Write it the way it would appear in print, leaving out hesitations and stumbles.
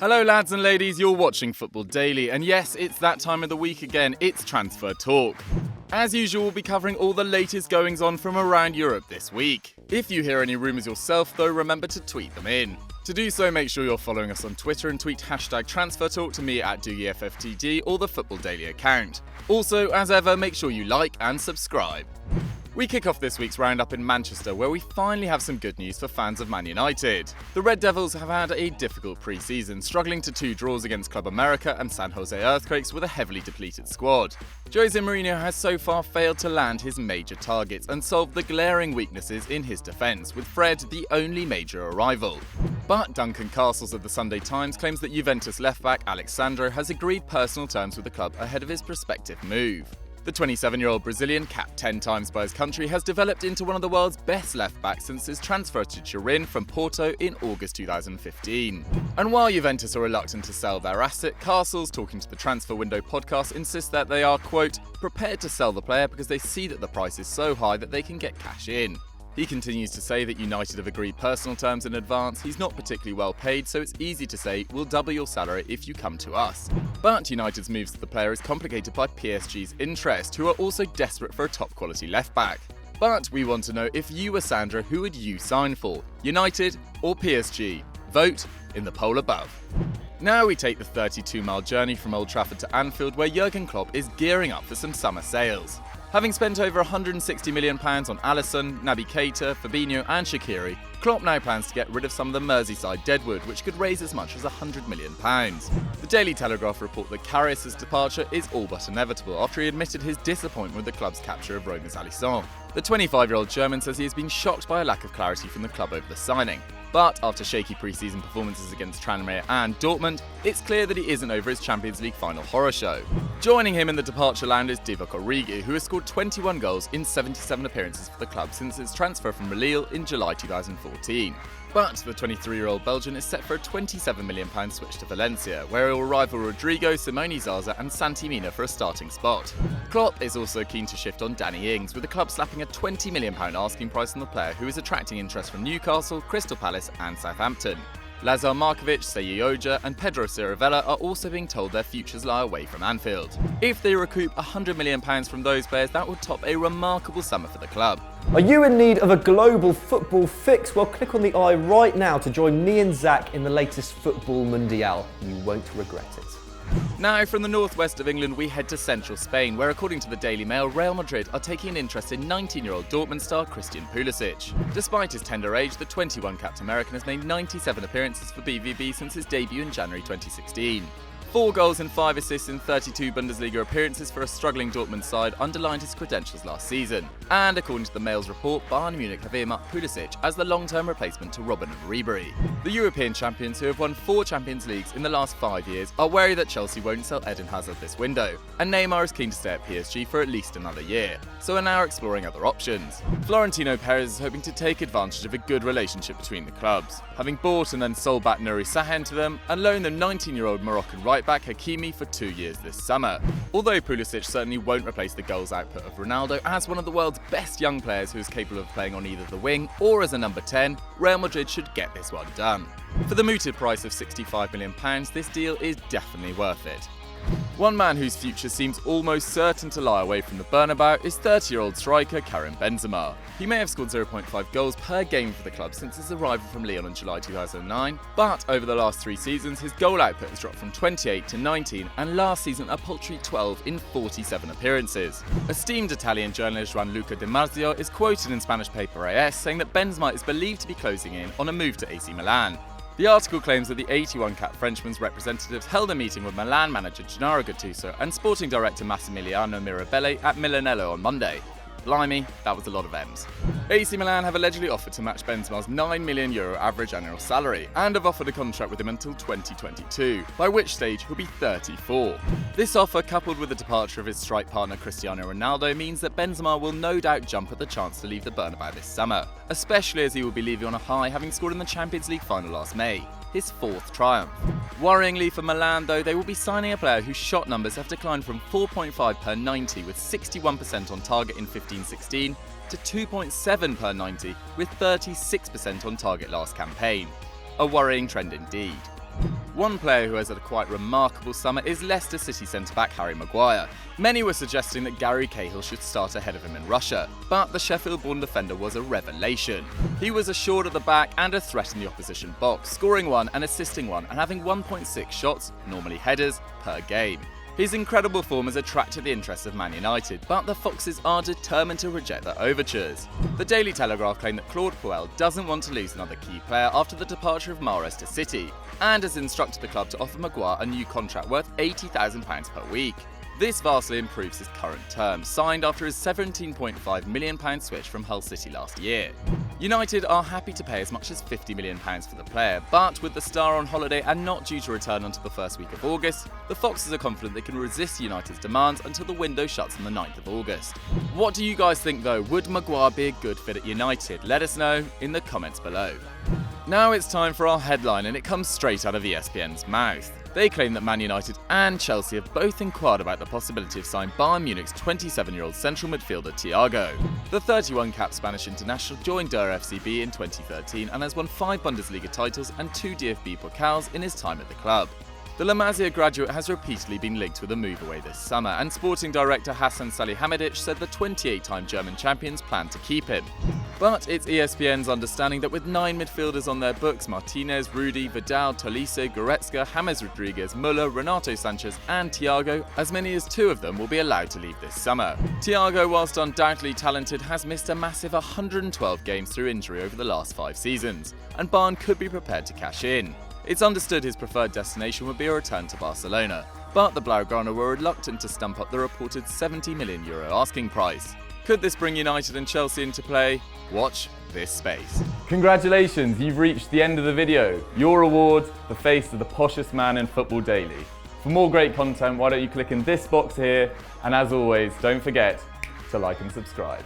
Hello lads and ladies, you're watching Football Daily, and yes, it's that time of the week again, it's Transfer Talk. As usual, we'll be covering all the latest goings on from around Europe this week. If you hear any rumours yourself though, remember to tweet them in. To do so, make sure you're following us on Twitter and tweet #TransferTalk to me at DougieFFTD or the Football Daily account. Also, as ever, make sure you like and subscribe. We kick off this week's roundup in Manchester, where we finally have some good news for fans of Man United. The Red Devils have had a difficult pre-season, struggling to 2 draws against Club America and San Jose Earthquakes with a heavily depleted squad. Jose Mourinho has so far failed to land his major targets and solve the glaring weaknesses in his defence, with Fred the only major arrival. But Duncan Castles of the Sunday Times claims that Juventus left-back Alex Sandro has agreed personal terms with the club ahead of his prospective move. The 27-year-old Brazilian, capped 10 times by his country, has developed into one of the world's best left-backs since his transfer to Turin from Porto in August 2015. And while Juventus are reluctant to sell their asset, Castles, talking to the Transfer Window podcast, insists that they are, quote, prepared to sell the player because they see that the price is so high that they can get cash in. He continues to say that United have agreed personal terms in advance, he's not particularly well paid, so it's easy to say, we'll double your salary if you come to us. But United's moves to the player is complicated by PSG's interest, who are also desperate for a top quality left-back. But we want to know, if you were Sandro, who would you sign for? United or PSG? Vote in the poll above. Now we take the 32-mile journey from Old Trafford to Anfield, where Jurgen Klopp is gearing up for some summer sales. Having spent over £160 million on Alisson, Naby Keita, Fabinho and Shaqiri, Klopp now plans to get rid of some of the Merseyside deadwood, which could raise as much as £100 million. The Daily Telegraph report that Karius' departure is all but inevitable after he admitted his disappointment with the club's capture of Roma's Alisson. The 25-year-old German says he has been shocked by a lack of clarity from the club over the signing. But after shaky pre-season performances against Tranmere and Dortmund, it's clear that he isn't over his Champions League final horror show. Joining him in the departure lounge is Divock Origi, who has scored 21 goals in 77 appearances for the club since his transfer from Lille in July 2014. But the 23-year-old Belgian is set for a £27 million switch to Valencia, where he will rival Rodrigo, Simone Zaza and Santi Mina for a starting spot. Klopp is also keen to shift on Danny Ings, with the club slapping a £20 million asking price on the player, who is attracting interest from Newcastle, Crystal Palace and Southampton. Lazar Markovic, Seyi Oja and Pedro Ciravella are also being told their futures lie away from Anfield. If they recoup £100 million from those players, that would top a remarkable summer for the club. Are you in need of a global football fix? Well, click on the eye right now to join me and Zach in the latest Football Mundial. You won't regret it. Now, from the northwest of England, we head to central Spain, where according to the Daily Mail, Real Madrid are taking an interest in 19-year-old Dortmund star Christian Pulisic. Despite his tender age, the 21-capped American has made 97 appearances for BVB since his debut in January 2016. 4 goals and 5 assists in 32 Bundesliga appearances for a struggling Dortmund side underlined his credentials last season. And according to the Mail's report, Bayern Munich have earmarked Pulisic as the long-term replacement to Robben and Ribery. The European champions, who have won 4 Champions Leagues in the last 5 years, are wary that Chelsea won't sell Eden Hazard this window, and Neymar is keen to stay at PSG for at least another year, so are now exploring other options. Florentino Perez is hoping to take advantage of a good relationship between the clubs, having bought and then sold back Nuri Sahin to them and loaned them 19-year-old Moroccan right-back Hakimi for 2 years this summer. Although Pulisic certainly won't replace the goals output of Ronaldo, as one of the world's best young players who is capable of playing on either the wing or as a number 10, Real Madrid should get this one done. For the mooted price of £65 million, this deal is definitely worth it. One man whose future seems almost certain to lie away from the Bernabeu is 30-year-old striker Karim Benzema. He may have scored 0.5 goals per game for the club since his arrival from Lyon in July 2009, but over the last 3 seasons his goal output has dropped from 28 to 19 and last season a paltry 12 in 47 appearances. Esteemed Italian journalist Gianluca Di Marzio is quoted in Spanish paper AS saying that Benzema is believed to be closing in on a move to AC Milan. The article claims that the 81-capped Frenchman's representatives held a meeting with Milan manager Gennaro Gattuso and sporting director Massimiliano Mirabelli at Milanello on Monday. Blimey, that was a lot of M's. AC Milan have allegedly offered to match Benzema's €9 million average annual salary and have offered a contract with him until 2022, by which stage he'll be 34. This offer, coupled with the departure of his strike partner Cristiano Ronaldo, means that Benzema will no doubt jump at the chance to leave the Bernabeu this summer, especially as he will be leaving on a high, having scored in the Champions League final last May, his 4th triumph. Worryingly for Milan though, they will be signing a player whose shot numbers have declined from 4.5 per 90 with 61% on target in 15-16 to 2.7 per 90 with 36% on target last campaign. A worrying trend indeed. One player who has had a quite remarkable summer is Leicester City centre-back Harry Maguire. Many were suggesting that Gary Cahill should start ahead of him in Russia, but the Sheffield-born defender was a revelation. He was assured at the back and a threat in the opposition box, scoring 1 and assisting 1 and having 1.6 shots, normally headers, per game. His incredible form has attracted the interest of Man United, but the Foxes are determined to reject their overtures. The Daily Telegraph claimed that Claude Puel doesn't want to lose another key player after the departure of Mahrez to City, and has instructed the club to offer Maguire a new contract worth £80,000 per week. This vastly improves his current terms, signed after his £17.5 million switch from Hull City last year. United are happy to pay as much as £50 million for the player, but with the star on holiday and not due to return until the first week of August, the Foxes are confident they can resist United's demands until the window shuts on the 9th of August. What do you guys think though? Would Maguire be a good fit at United? Let us know in the comments below. Now it's time for our headline, and it comes straight out of ESPN's mouth. They claim that Man United and Chelsea have both inquired about the possibility of signing Bayern Munich's 27-year-old central midfielder Thiago. The 31-cap Spanish international joined Der FCB in 2013 and has won 5 Bundesliga titles and 2 DFB Pokals in his time at the club. The La Masia graduate has repeatedly been linked with a move away this summer, and sporting director Hassan Salihamidzic said the 28-time German champions plan to keep him. But it's ESPN's understanding that with 9 midfielders on their books, Martinez, Rudy, Vidal, Tolisso, Goretzka, James Rodriguez, Muller, Renato Sanchez and Thiago, as many as 2 of them will be allowed to leave this summer. Thiago, whilst undoubtedly talented, has missed a massive 112 games through injury over the last 5 seasons, and Bayern could be prepared to cash in. It's understood his preferred destination would be a return to Barcelona, but the Blaugrana were reluctant to stump up the reported €70 million asking price. Could this bring United and Chelsea into play? Watch this space. Congratulations, you've reached the end of the video. Your reward, the face of the poshest man in Football Daily. For more great content, why don't you click in this box here, and as always, don't forget to like and subscribe.